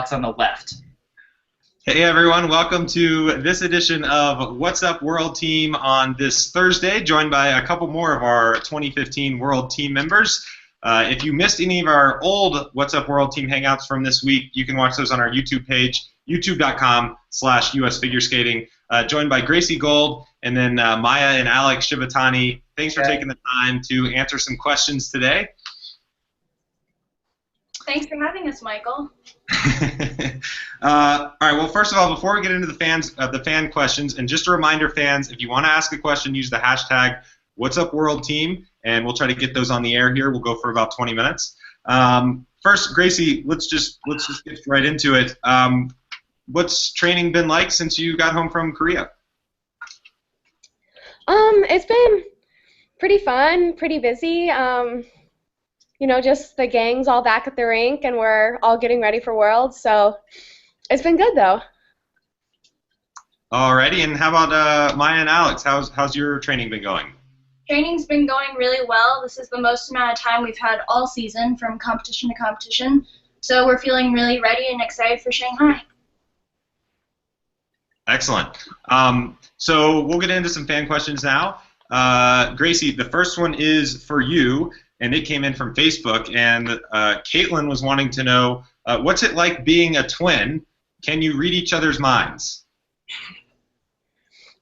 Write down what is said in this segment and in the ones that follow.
on the left. Hey everyone, welcome to this edition of What's Up World Team on this Thursday, joined by a couple more of our 2015 World Team members. If you missed any of our old What's Up World Team hangouts from this week, you can watch those on our YouTube page, youtube.com/USFigureskating, joined by Gracie Gold and then Maia and Alex Shibutani. Thanks for taking the time to answer some questions today. Thanks for having us, Michael. All right. Well, first of all, before we get into the fan questions, and just a reminder, fans, if you want to ask a question, use the hashtag What's Up World Team, and we'll try to get those on the air here. We'll go for about 20 minutes. First, Gracie, let's just get right into it. What's training been like since you got home from Korea? It's been pretty fun, pretty busy. You know, just the gang's all back at the rink, and we're all getting ready for Worlds, so it's been good, though. Alrighty, and how about Maia and Alex? How's your training been going? Training's been going really well. This is the most amount of time we've had all season from competition to competition, so we're feeling really ready and excited for Shanghai. Excellent. So we'll get into some fan questions now. Gracie, the first one is for you, and it came in from Facebook, and Caitlin was wanting to know, what's it like being a twin? Can you read each other's minds?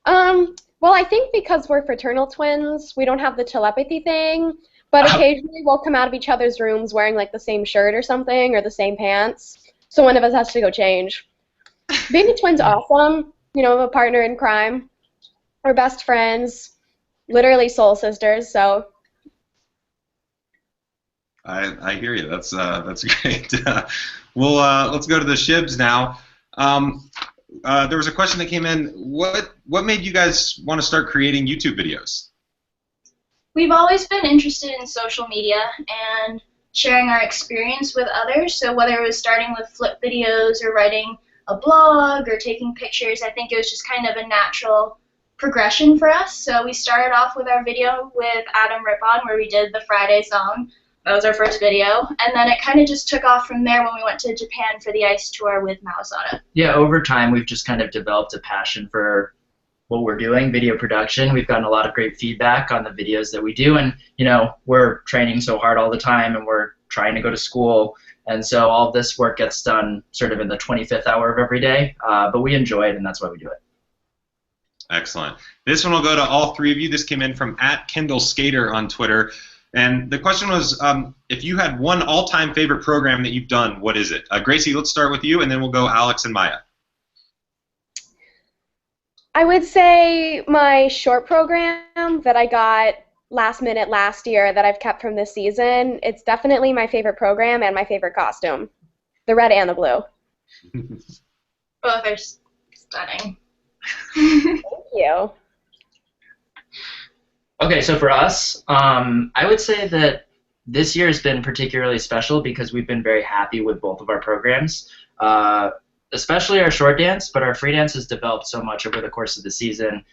Well, I think because we're fraternal twins, we don't have the telepathy thing, but occasionally we'll come out of each other's rooms wearing like the same shirt or something, or the same pants, so one of us has to go change. Being a twin's awesome. You know, I'm a partner in crime. We're best friends, literally soul sisters, so... I hear you. That's great. Let's go to the Shibs now. There was a question that came in. What made you guys want to start creating YouTube videos? We've always been interested in social media and sharing our experience with others, so whether it was starting with flip videos or writing a blog or taking pictures, I think it was just kind of a natural progression for us. So we started off with our video with Adam Rippon, where we did the Friday song. That was our first video, and then it kind of just took off from there when we went to Japan for the ice tour with Malasada. Yeah, over time we've just kind of developed a passion for what we're doing, video production. We've gotten a lot of great feedback on the videos that we do, and you know, we're training so hard all the time, and we're trying to go to school, and so all of this work gets done sort of in the 25th hour of every day, but we enjoy it, and that's why we do it. Excellent. This one will go to all three of you. This came in from @KendallSkater on Twitter. And the question was, if you had one all-time favorite program that you've done, what is it? Gracie, let's start with you, and then we'll go Alex and Maia. I would say my short program that I got last minute last year that I've kept from this season. It's definitely my favorite program and my favorite costume, the red and the blue. Both are stunning. Thank you. Okay, so for us, I would say that this year has been particularly special because we've been very happy with both of our programs, especially our short dance, but our free dance has developed so much over the course of the season.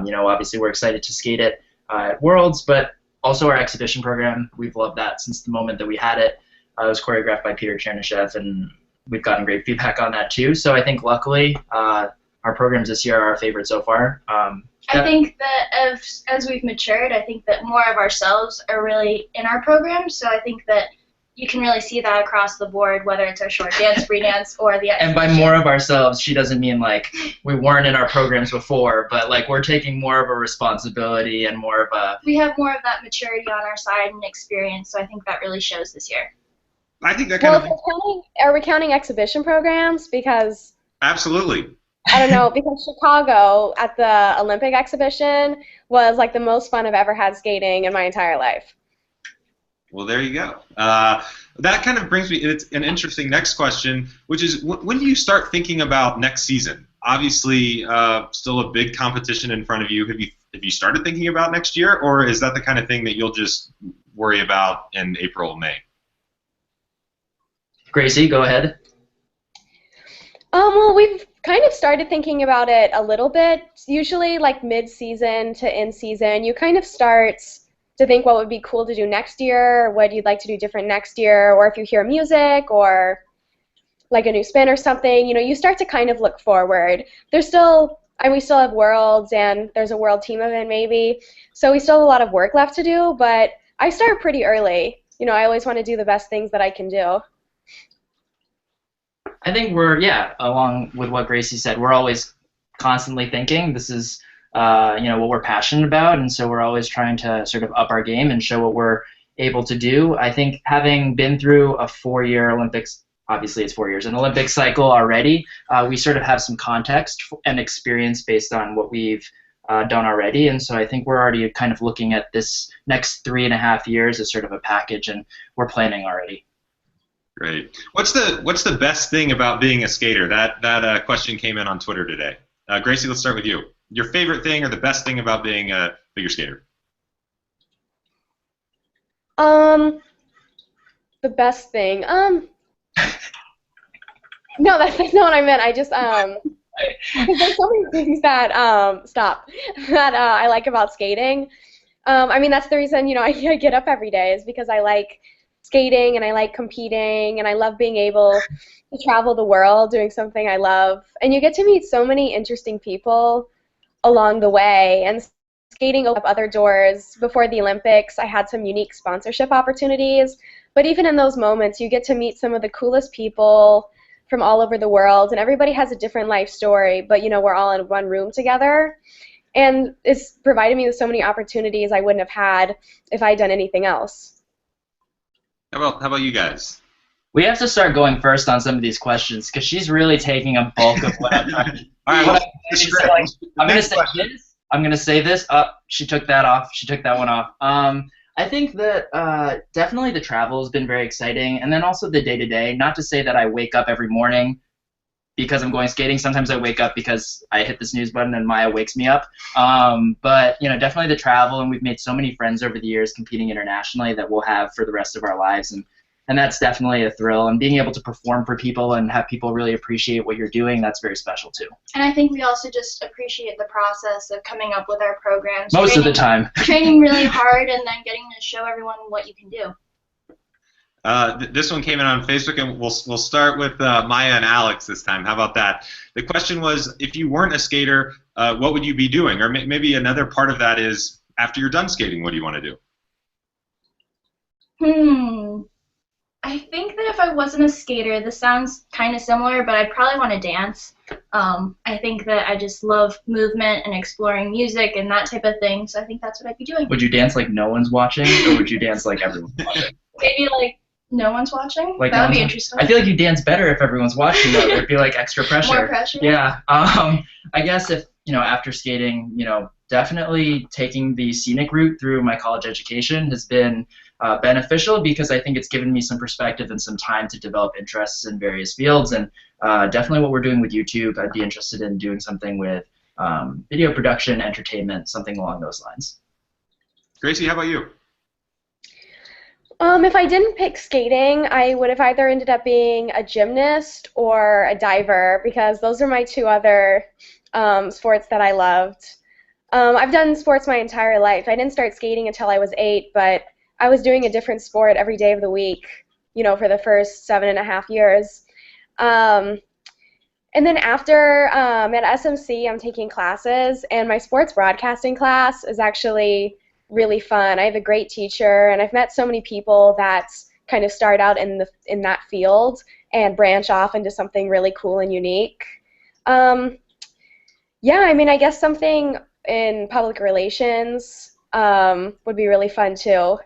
You know, obviously we're excited to skate it at Worlds, but also our exhibition program, we've loved that since the moment that we had it. It was choreographed by Peter Chernishev, and we've gotten great feedback on that too. So I think luckily our programs this year are our favorite so far. I think that as we've matured, I think that more of ourselves are really in our program, so I think that you can really see that across the board, whether it's our short dance, free dance, or the exhibition. And by more of ourselves, she doesn't mean like we weren't in our programs before, but like we're taking more of a responsibility and more of a... We have more of that maturity on our side and experience, so I think that really shows this year. I think that kind of... Are we counting exhibition programs? Because... Absolutely. I don't know, because Chicago at the Olympic exhibition was like the most fun I've ever had skating in my entire life. Well, there you go. That kind of brings me, it's an interesting next question, which is when do you start thinking about next season? Obviously, still a big competition in front of you. Have you started thinking about next year, or is that the kind of thing that you'll just worry about in April or May? Gracie, go ahead. Well, we've kind of started thinking about it a little bit. Usually, like mid-season to in-season, you kind of start to think what would be cool to do next year, what you'd like to do different next year, or if you hear music, or like a new spin or something, you start to kind of look forward. There's still, and we still have worlds, and there's a world team event maybe, so we still have a lot of work left to do, but I start pretty early. I always want to do the best things that I can do. I think along with what Gracie said, we're always constantly thinking this is, what we're passionate about, and so we're always trying to sort of up our game and show what we're able to do. I think having been through a 4-year Olympics, obviously it's 4 years, an Olympic cycle already, we sort of have some context and experience based on what we've done already, and so I think we're already kind of looking at this next 3.5 years as sort of a package, and we're planning already. Great. What's the best thing about being a skater? That question came in on Twitter today. Gracie, let's start with you. Your favorite thing or the best thing about being a figure skater? The best thing. No, that's not what I meant. I just there's so many things that I like about skating. I mean, that's the reason I get up every day, is because I like skating and I like competing and I love being able to travel the world doing something I love. And you get to meet so many interesting people along the way. And skating opened up other doors. Before the Olympics, I had some unique sponsorship opportunities. But even in those moments, you get to meet some of the coolest people from all over the world, and everybody has a different life story, but we're all in one room together. And it's provided me with so many opportunities I wouldn't have had if I'd done anything else. How about you guys? We have to start going first on some of these questions because she's really taking a bulk of what I'm trying to. All right, I'm going to say this. I'm going to say this. She took that off. She took that one off. I think that definitely the travel has been very exciting, and then also the day-to-day. Not to say that I wake up every morning because I'm going skating. Sometimes I wake up because I hit the snooze button and Maia wakes me up. But definitely the travel, and we've made so many friends over the years competing internationally that we'll have for the rest of our lives, and that's definitely a thrill. And being able to perform for people and have people really appreciate what you're doing, that's very special too. And I think we also just appreciate the process of coming up with our programs. Most of the time. Training really hard and then getting to show everyone what you can do. This one came in on Facebook, and we'll start with Maia and Alex this time. How about that? The question was, if you weren't a skater, what would you be doing? Or maybe another part of that is, after you're done skating, what do you want to do? I think that if I wasn't a skater, this sounds kind of similar, but I'd probably want to dance. I think that I just love movement and exploring music and that type of thing, so I think that's what I'd be doing. Would you dance like no one's watching, or would you dance like everyone's watching? Maybe like no one's watching? Like that would be interesting. I feel like you dance better if everyone's watching, though. There'd be like extra pressure. More pressure? Yeah. I guess if, after skating, definitely taking the scenic route through my college education has been beneficial, because I think it's given me some perspective and some time to develop interests in various fields, and definitely what we're doing with YouTube, I'd be interested in doing something with video production, entertainment, something along those lines. Gracie, how about you? If I didn't pick skating, I would have either ended up being a gymnast or a diver, because those are my two other sports that I loved. I've done sports my entire life. I didn't start skating until I was 8, but I was doing a different sport every day of the week, for the first 7.5 years. And then after, at SMC, I'm taking classes, and my sports broadcasting class is actually really fun. I have a great teacher, and I've met so many people that kind of start out in that field and branch off into something really cool and unique. Yeah, I mean, I guess something in public relations would be really fun too.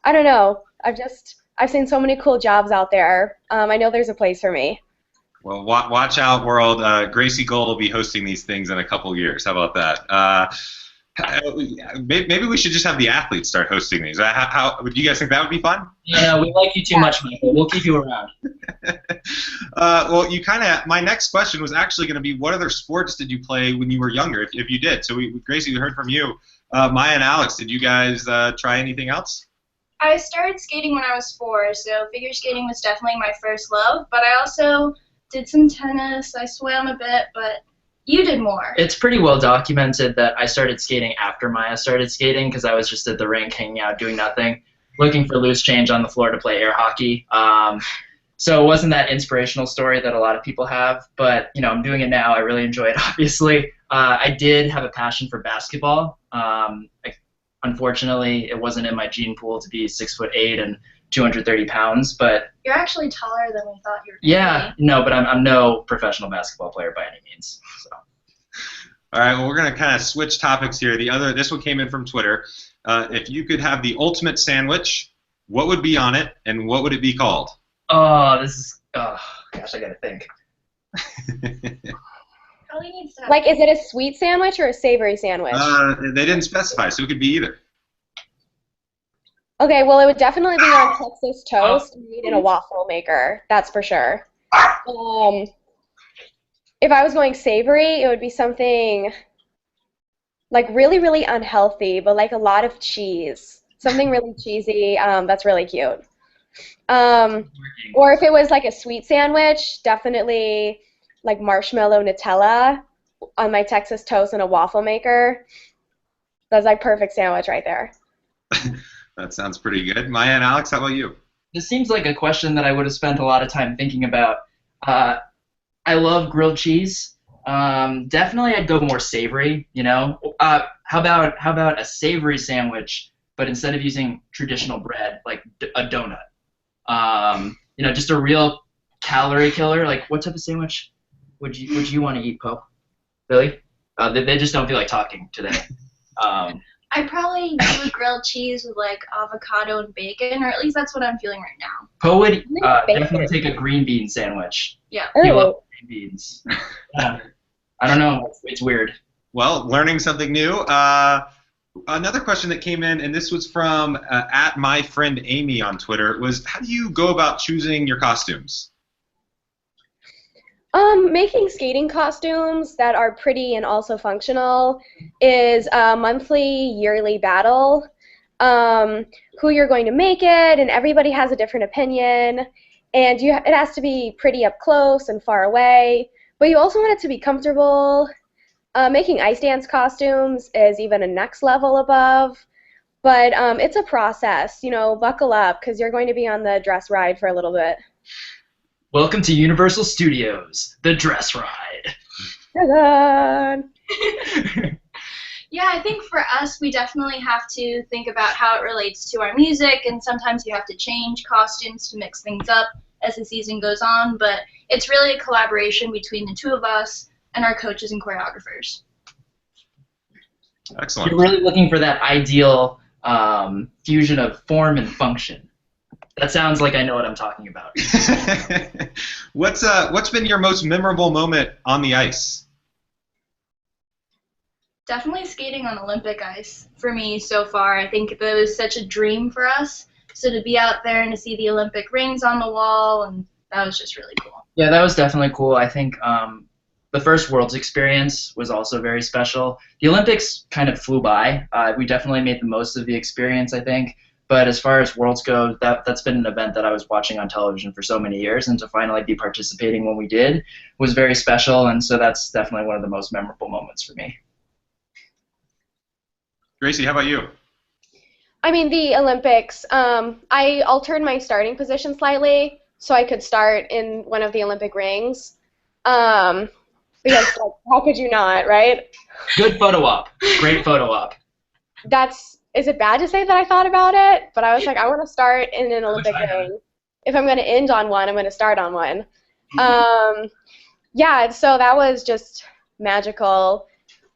I don't know. I've seen so many cool jobs out there. I know there's a place for me. Well, watch out, world. Gracie Gold will be hosting these things in a couple years. How about that? Maybe we should just have the athletes start hosting these. Would you guys think that would be fun? Yeah, we like you too much, Michael. We'll keep you around. Well, my next question was actually going to be, what other sports did you play when you were younger, if you did? So, Gracie, we heard from you. Maia and Alex, did you guys try anything else? I started skating when I was 4, so figure skating was definitely my first love, but I also did some tennis, I swam a bit, but you did more. It's pretty well documented that I started skating after Maia started skating, because I was just at the rink hanging out doing nothing, looking for loose change on the floor to play air hockey. So it wasn't that inspirational story that a lot of people have, but I'm doing it now. I really enjoy it, obviously. I did have a passion for basketball. Unfortunately, it wasn't in my gene pool to be 6'8" and 230 pounds, but You're actually taller than we thought you were. yeah, no, but I'm no professional basketball player by any means. So. All right, well, we're going to kind of switch topics here. This one came in from Twitter. If you could have the ultimate sandwich, what would be on it, and what would it be called? Oh, gosh, I gotta think. Probably needs to have Like, is it a sweet sandwich or a savory sandwich? They didn't specify, so it could be either. Okay, well, it would definitely be on Texas toast made in a waffle maker. That's for sure. If I was going savory, it would be something like really, really unhealthy, but like a lot of cheese. Something really cheesy. That's really cute. Or if it was like a sweet sandwich, definitely like marshmallow Nutella on my Texas toast in a waffle maker. That's like perfect sandwich right there. That sounds pretty good. Maya and Alex, how about you? This seems like a question that I would have spent a lot of time thinking about. I love grilled cheese. Definitely, I'd go more savory. How about a savory sandwich, but instead of using traditional bread, like a donut? Just a real calorie killer. Like, what type of sandwich would you want to eat, Poe? Really? They just don't feel like talking today. I'd probably do a grilled cheese with like avocado and bacon, or at least that's what I'm feeling right now. Poe would definitely take a green bean sandwich. Yeah. He loves green beans. Yeah. I don't know. It's weird. Well, learning something new. Another question that came in, and this was from at my friend Amy on Twitter, was how do you go about choosing your costumes? Making skating costumes that are pretty and also functional is a monthly, yearly battle. Who you're going to make it, and everybody has a different opinion, and it has to be pretty up close and far away, but you also want it to be comfortable. Making ice dance costumes is even a next level above, but it's a process. Buckle up, because you're going to be on the dress ride for a little bit. Welcome to Universal Studios, the dress ride. Ta-da! Yeah, I think for us, we definitely have to think about how it relates to our music, and sometimes you have to change costumes to mix things up as the season goes on, but it's really a collaboration between the two of us and our coaches and choreographers. Excellent. You're really looking for that ideal fusion of form and function. That sounds like I know what I'm talking about. What's been your most memorable moment on the ice? Definitely skating on Olympic ice for me so far. I think that was such a dream for us. So to be out there and to see the Olympic rings on the wall, and that was just really cool. Yeah, that was definitely cool. I think the first Worlds experience was also very special. The Olympics kind of flew by. We definitely made the most of the experience, I think. But as far as Worlds go, that's been an event that I was watching on television for so many years, and to finally be participating when we did was very special, and so that's definitely one of the most memorable moments for me. Gracie, how about you? I mean, the Olympics, I altered my starting position slightly so I could start in one of the Olympic rings. Because, how could you not, right? Good photo op. Great photo op. Is it bad to say that I thought about it? But I was like, I want to start in an Olympic ring. If I'm going to end on one, I'm going to start on one. Yeah, so that was just magical.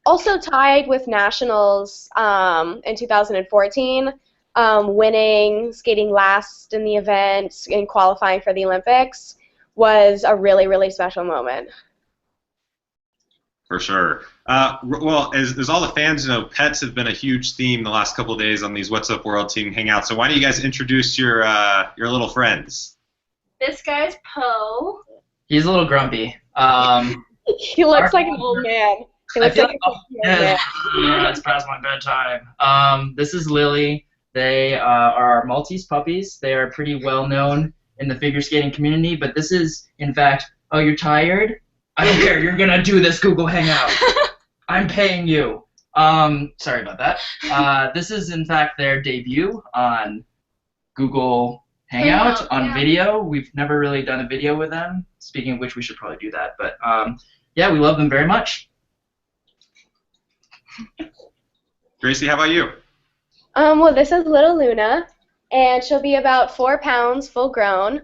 Also tied with nationals in 2014, winning, skating last in the event, and qualifying for the Olympics was a really, really special moment. For sure. Well, as all the fans know, pets have been a huge theme the last couple of days on these What's Up World Team Hangouts. So why don't you guys introduce your little friends? This guy's Poe. He's a little grumpy. He looks like an old man. He looks like yeah, it's past my bedtime. This is Lily. They are Maltese puppies. They are pretty well known in the figure skating community, but this is, in fact, oh, you're tired? I don't care. You're going to do this Google Hangout. I'm paying you. Sorry about that. This is, in fact, their debut on Google hangout on yeah. video. We've never really done a video with them. Speaking of which, we should probably do that. But yeah, we love them very much. Gracie, how about you? Well, this is little Luna, and she'll be about 4 pounds full grown.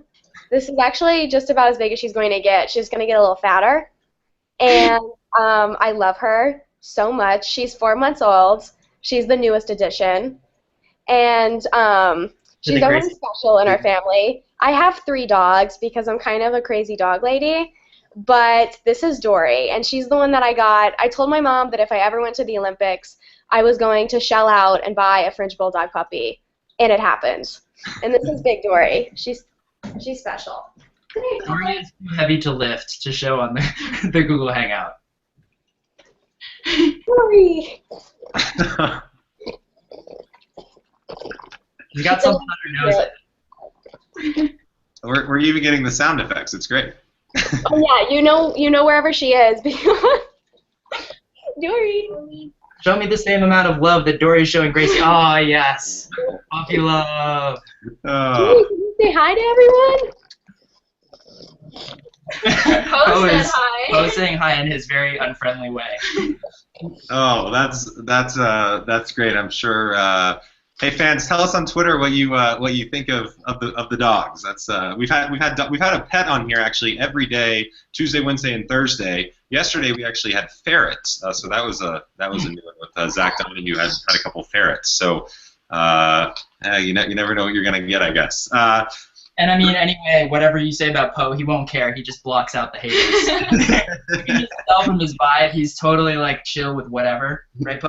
This is actually just about as big as she's going to get. She's going to get a little fatter. And I love her so much. She's 4 months old. She's the newest addition. And she's already special in our family. I have 3 dogs because I'm kind of a crazy dog lady. But this is Dory, and she's the one that I got. I told my mom that if I ever went to the Olympics, I was going to shell out and buy a French Bulldog puppy, and it happened. And this is Big Dory. She's special. Dory is too heavy to lift to show on the Google Hangout. Dory! She's got something on her nose. We're even getting the sound effects. It's great. Oh yeah, you know wherever she is. Dory. Show me the same amount of love that Dory's showing Gracie. Oh yes, puppy love. Dory, can you say hi to everyone? Poe said hi. Poe's saying hi in his very unfriendly way. Oh, that's great. I'm sure. Hey fans, tell us on Twitter what you think of the dogs. That's we've had a pet on here actually every day, Tuesday, Wednesday, and Thursday. Yesterday we actually had ferrets, so that was a new one with Zach Donahue had a couple ferrets. So you never know what you're gonna get, I guess. And I mean, anyway, whatever you say about Poe, he won't care. He just blocks out the haters. You can just tell from his vibe, he's totally like chill with whatever, right, Poe?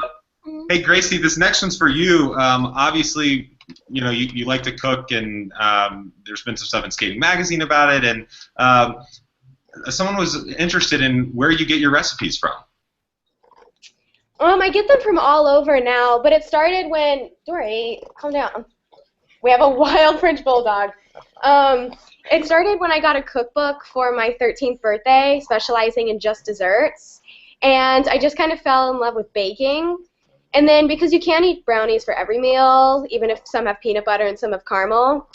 Hey Gracie, this next one's for you. Obviously, you like to cook, and there's been some stuff in Skating Magazine about it, and someone was interested in where you get your recipes from. I get them from all over now, but it started when Dory, calm down. We have a wild French Bulldog. It started when I got a cookbook for my 13th birthday, specializing in just desserts, and I just kind of fell in love with baking. And then because you can't eat brownies for every meal, even if some have peanut butter and some have caramel,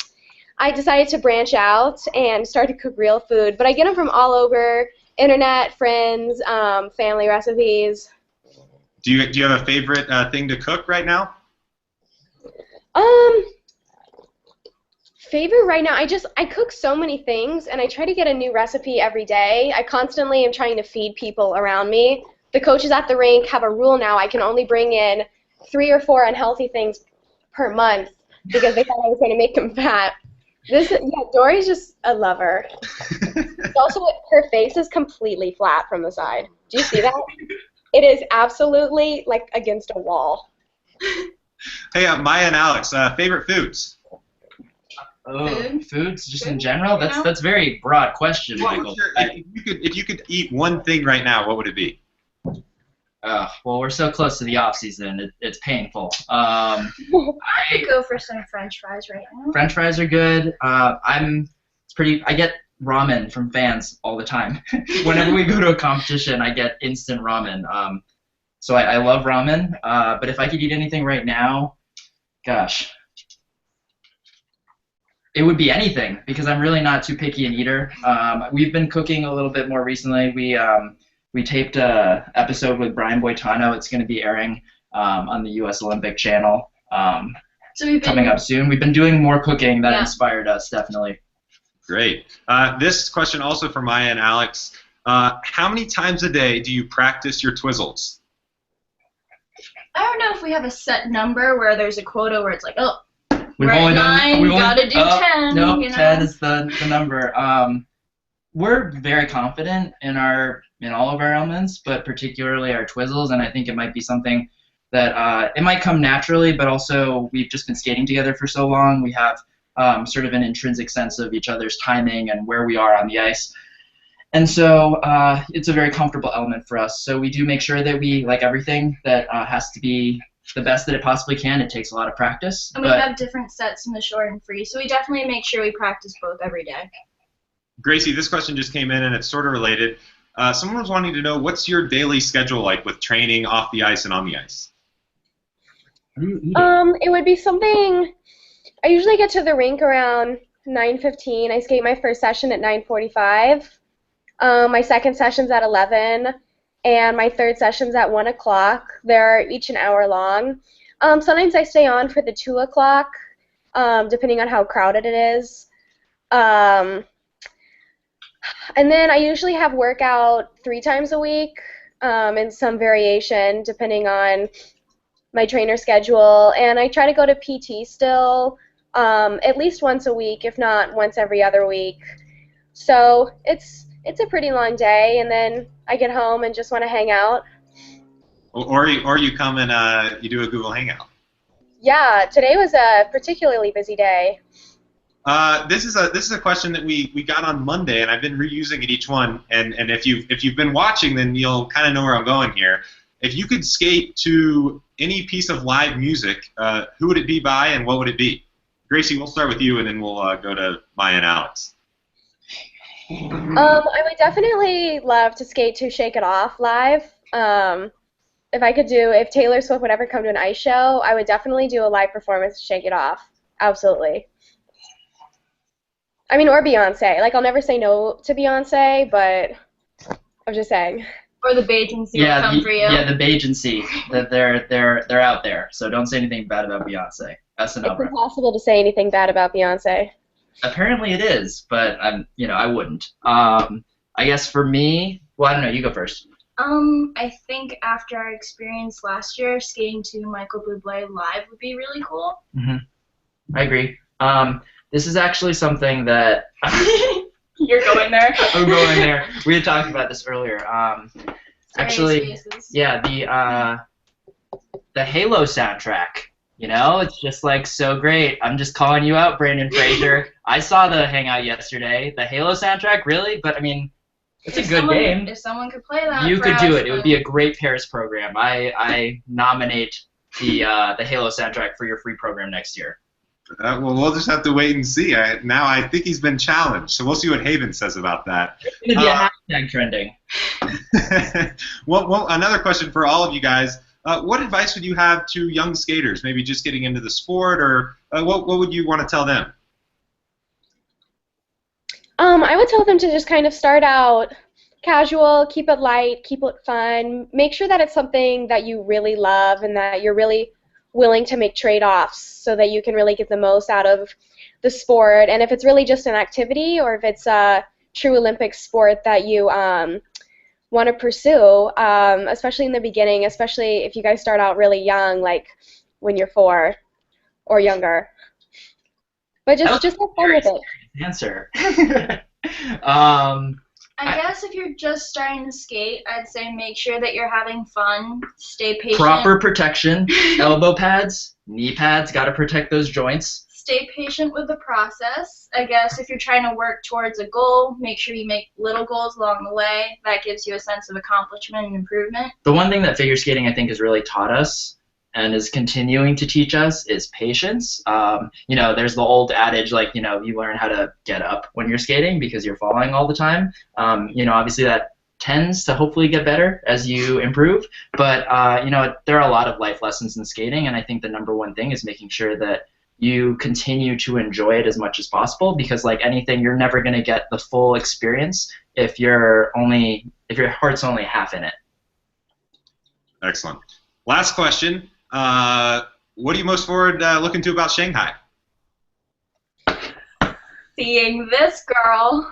I decided to branch out and start to cook real food. But I get them from all over, internet, friends, family recipes. Do you have a favorite thing to cook right now? Favorite right now, I cook so many things, and I try to get a new recipe every day. I constantly am trying to feed people around me. The coaches at the rink have a rule now. I can only bring in 3 or 4 unhealthy things per month because they thought I was going to make them fat. Dory's just a lover. Also, her face is completely flat from the side. Do you see that? It is absolutely like against a wall. Hey, Maya and Alex, favorite foods? Oh, foods just in general? That's a very broad question, Michael. If you could eat one thing right now, what would it be? Well, we're so close to the off season, it's painful. I could go for some French fries right now. French fries are good. I get ramen from fans all the time. Whenever we go to a competition, I get instant ramen. So I love ramen. But if I could eat anything right now, gosh, it would be anything because I'm really not too picky an eater. We've been cooking a little bit more recently. We taped an episode with Brian Boitano. It's going to be airing on the U.S. Olympic Channel coming up soon. We've been doing more cooking that inspired us, definitely. Great. This question also for Maya and Alex. How many times a day do you practice your twizzles? I don't know if we have a set number where there's a quota where it's like, oh, we've we're only at 9, we gotta do 10. Nope, you know? 10 is the number. We're very confident in all of our elements, but particularly our twizzles, and I think it might be something that it might come naturally, but also we've just been skating together for so long. We have sort of an intrinsic sense of each other's timing and where we are on the ice. And so it's a very comfortable element for us. So we do make sure that we, like everything, that has to be the best that it possibly can. It takes a lot of practice. And we have different sets in the short and free, so we definitely make sure we practice both every day. Gracie, this question just came in, and it's sort of related. Someone was wanting to know, what's your daily schedule like with training off the ice and on the ice? It would be something. I usually get to the rink around 9:15. I skate my first session at 9:45. My second session's at 11, and my third session's at 1 o'clock. They're each an hour long. Sometimes I stay on for the 2 o'clock, depending on how crowded it is. And then I usually have workout 3 times a week, and some variation depending on my trainer schedule. And I try to go to PT still, at least once a week, if not once every other week. So it's a pretty long day, and then I get home and just want to hang out. Or you come and you do a Google Hangout. Yeah, today was a particularly busy day. This is a question that we got on Monday, and I've been reusing it each one. And if you've been watching, then you'll kind of know where I'm going here. If you could skate to any piece of live music, who would it be by, and what would it be? Gracie, we'll start with you, and then we'll go to Maia and Alex. I would definitely love to skate to Shake It Off live. If Taylor Swift would ever come to an ice show, I would definitely do a live performance to Shake It Off. Absolutely. I mean, or Beyonce. Like, I'll never say no to Beyonce, but I'm just saying. Or the Agency will come for you. Yeah, the Agency. They're out there. So don't say anything bad about Beyonce. That's the number. It's impossible to say anything bad about Beyonce. Apparently it is, but I wouldn't. I guess for me, well, I don't know. You go first. I think after our experience last year, skating to Michael Bublé live would be really cool. Mm-hmm. I agree. This is actually something that You're going there. I'm going there. We had talked about this earlier. Actually, yeah, the Halo soundtrack. You know, it's just like so great. I'm just calling you out, Brandon Fraser. I saw the Hangout yesterday. The Halo soundtrack, really? But I mean, it's a good game. If someone could play that, you could do it. It would be a great pairs program. I nominate the Halo soundtrack for your free program next year. Well, we'll just have to wait and see. Now I think he's been challenged, so we'll see what Haven says about that. It's going to be a hashtag trending. Well, another question for all of you guys. What advice would you have to young skaters, maybe just getting into the sport, or what would you want to tell them? I would tell them to just kind of start out casual, keep it light, keep it fun. Make sure that it's something that you really love and that you're really willing to make trade-offs so that you can really get the most out of the sport. And if it's really just an activity, or if it's a true Olympic sport that you want to pursue, especially in the beginning, especially if you guys start out really young, like when you're 4 or younger. But just have fun with it. Answer. I guess if you're just starting to skate, I'd say make sure that you're having fun, stay patient. Proper protection, elbow pads, knee pads, got to protect those joints. Stay patient with the process. I guess if you're trying to work towards a goal, make sure you make little goals along the way. That gives you a sense of accomplishment and improvement. The one thing that figure skating I think has really taught us and is continuing to teach us is patience. There's the old adage, like, you learn how to get up when you're skating because you're falling all the time. Obviously that tends to hopefully get better as you improve. But, there are a lot of life lessons in skating, and I think the number one thing is making sure that you continue to enjoy it as much as possible, because like anything, you're never going to get the full experience if your heart's only half in it. Excellent. Last question. What are you most forward looking to about Shanghai? Seeing this girl.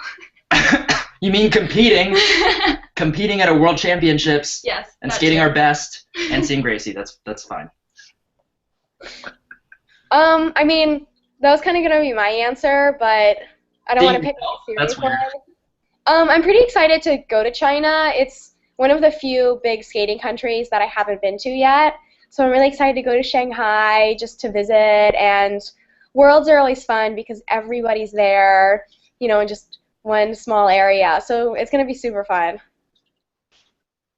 You mean competing? Competing at a World Championships. Yes. And skating our best and seeing Gracie. That's fine. I mean, that was kind of going to be my answer, but I don't want to pick a serious one. I'm pretty excited to go to China. It's one of the few big skating countries that I haven't been to yet. So I'm really excited to go to Shanghai just to visit. And Worlds are always fun because everybody's there, in just one small area. So it's going to be super fun.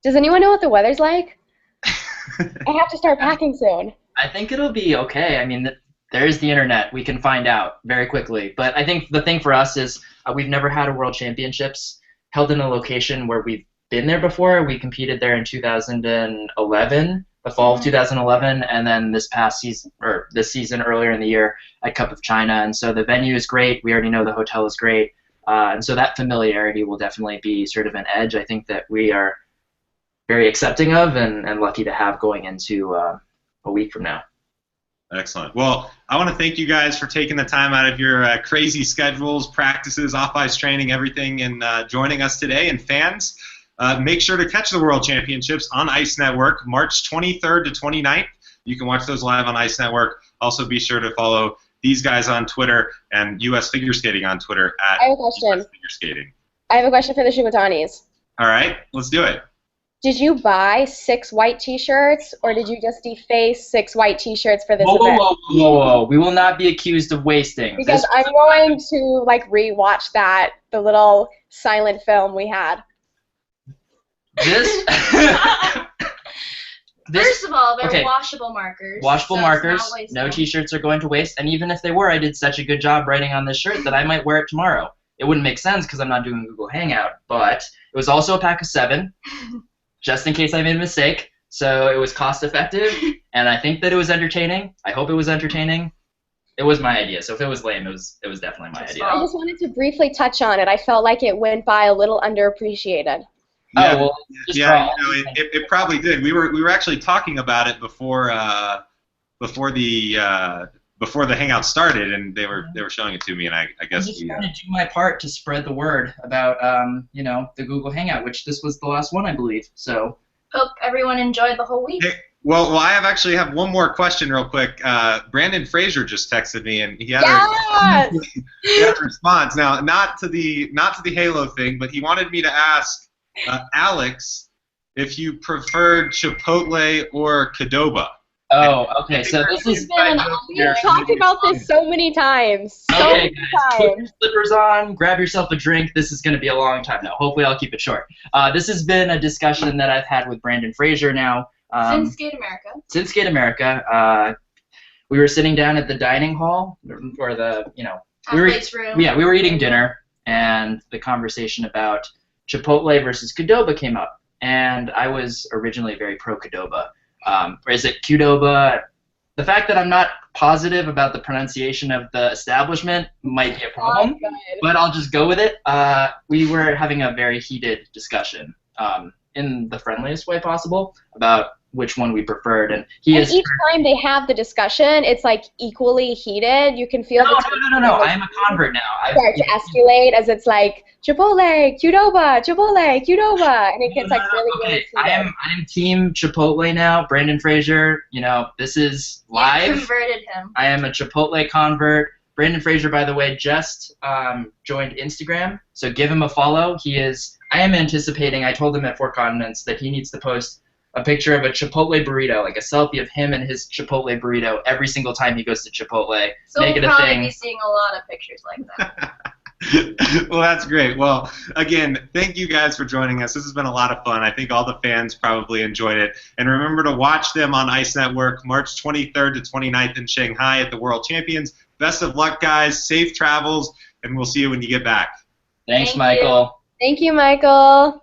Does anyone know what the weather's like? I have to start packing soon. I think it'll be okay. I mean, there's the internet. We can find out very quickly. But I think the thing for us is we've never had a World Championships held in a location where we've been there before. We competed there in 2011 the fall of 2011, and then this past season, or this season earlier in the year at Cup of China. And so the venue is great. We already know the hotel is great. And so that familiarity will definitely be sort of an edge I think that we are very accepting of and lucky to have going into a week from now. Excellent. Well, I want to thank you guys for taking the time out of your crazy schedules, practices, off-ice training, everything, and joining us today. And fans, make sure to catch the World Championships on Ice Network, March 23rd to 29th. You can watch those live on Ice Network. Also, be sure to follow these guys on Twitter and US Figure Skating on Twitter at I have a question. US Figure Skating. I have a question for the Shibutanis. All right, let's do it. Did you buy 6 white T-shirts, or did you just deface 6 white T-shirts for this event? Whoa. We will not be accused of wasting. Because I'm going to like rewatch the little silent film we had. This. First of all, they're okay. washable markers. Washable so markers. it's not wasteful. No T-shirts are going to waste. And even if they were, I did such a good job writing on this shirt that I might wear it tomorrow. It wouldn't make sense because I'm not doing Google Hangout, but it was also a pack of 7. Just in case I made a mistake. So it was cost effective, and I think that it was entertaining. I hope it was entertaining. It was my idea, so if it was lame, it was definitely my idea. I just wanted to briefly touch on it. I felt like it went by a little underappreciated. Yeah, well, it probably did. We were actually talking about it before the hangout started, and they were showing it to me, and I guess I'm just trying to do my part to spread the word about the Google Hangout, which this was the last one, I believe. So hope everyone enjoyed the whole week. Hey, well, I actually have one more question, real quick. Brandon Fraser just texted me, and he had a response. Now, not to the Halo thing, but he wanted me to ask Alex if you preferred Chipotle or Qdoba. Oh, okay. So this is. We've talked about this so many times. Okay, guys, put your slippers on, grab yourself a drink. This is going to be a long time now. Hopefully, I'll keep it short. This has been a discussion that I've had with Brandon Fraser now. Since Skate America. Since Skate America, we were sitting down at the dining hall, or Athletes room. Yeah, we were eating dinner, and the conversation about Chipotle versus Qdoba came up, and I was originally very pro Qdoba. Or is it Qdoba? The fact that I'm not positive about the pronunciation of the establishment might be a problem, but I'll just go with it. We were having a very heated discussion, in the friendliest way possible, about which one we preferred, and each time they have the discussion, it's like equally heated. You can feel No. I am a convert now. Start to escalate as it's like Chipotle, Qdoba, Chipotle, Qdoba, and it gets really heated. I am team Chipotle now. Brandon Fraser, this is live. You converted him. I am a Chipotle convert. Brandon Fraser, by the way, just joined Instagram, so give him a follow. I am anticipating. I told him at Four Continents that he needs to post a picture of a Chipotle burrito, like a selfie of him and his Chipotle burrito every single time he goes to Chipotle. So make it we'll a probably thing. be seeing a lot of pictures like that. Well, that's great. Well, again, thank you guys for joining us. This has been a lot of fun. I think all the fans probably enjoyed it. And remember to watch them on Ice Network, March 23rd to 29th in Shanghai at the World Champions. Best of luck, guys. Safe travels, and we'll see you when you get back. Thanks, Michael. Thank you, Michael.